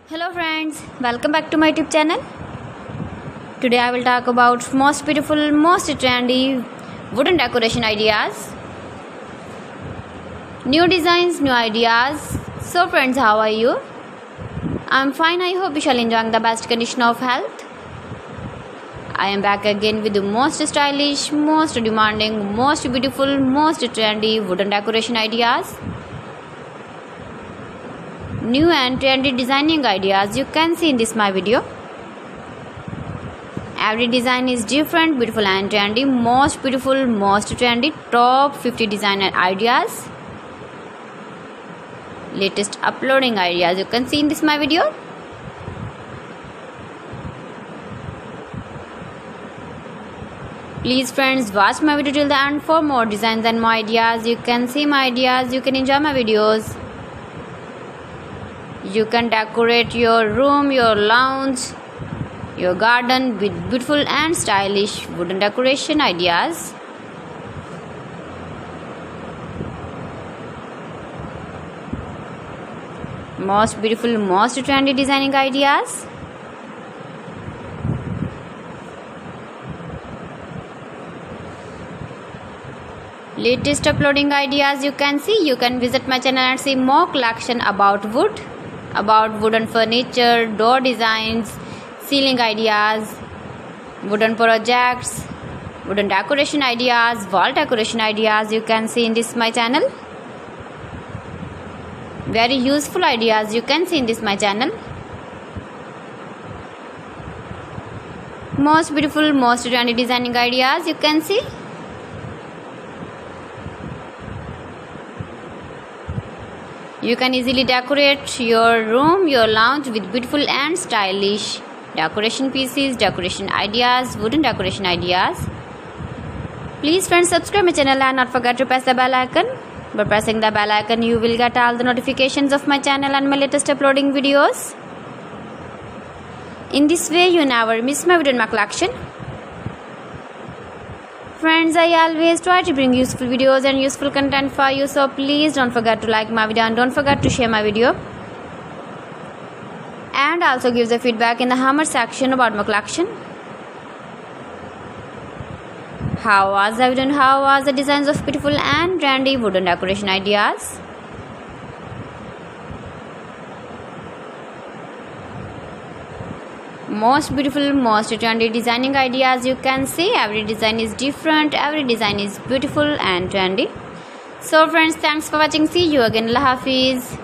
Hello friends, welcome back to my YouTube channel. Today I will talk about most beautiful, most trendy wooden decoration ideas. New designs, new ideas. So friends, how are you? I'm fine. I hope you shall enjoy the best condition of health. I am back again with the most stylish, most demanding, most beautiful, most trendy wooden decoration ideas. New and trendy designing ideas you can see in this my video. Every design is different, beautiful and trendy. Most beautiful, most trendy, top 50 designer ideas. Latest uploading ideas you can see in this my video. Please friends, watch my video till the end for more designs and more ideas. You can see my ideas, you can enjoy my videos. You can decorate your room, your lounge, your garden with beautiful and stylish wooden decoration ideas. Most beautiful, most trendy designing ideas. Latest uploading ideas you can see. You can visit my channel and see more collection about wood, about wooden furniture, door designs, ceiling ideas, wooden projects, wooden decoration ideas, wall decoration ideas you can see in this my channel. Very useful ideas you can see in this my channel. Most beautiful, most trendy designing ideas you can see. You can easily decorate your room, your lounge with beautiful and stylish decoration pieces, decoration ideas, wooden decoration ideas. Please friends, subscribe my channel and not forget to press the bell icon. By pressing the bell icon, you will get all the notifications of my channel and my latest uploading videos. In this way, you never miss my video in my collection. Friends, I always try to bring useful videos and useful content for you, so please don't forget to like my video and don't forget to share my video. And also give the feedback in the comment section about my collection. How was the video and how was the designs of beautiful and trendy wooden decoration ideas? Most beautiful, most trendy designing ideas you can see. Every design is different, every design is beautiful and trendy. So friends, thanks for watching. See you again. Allah Hafiz.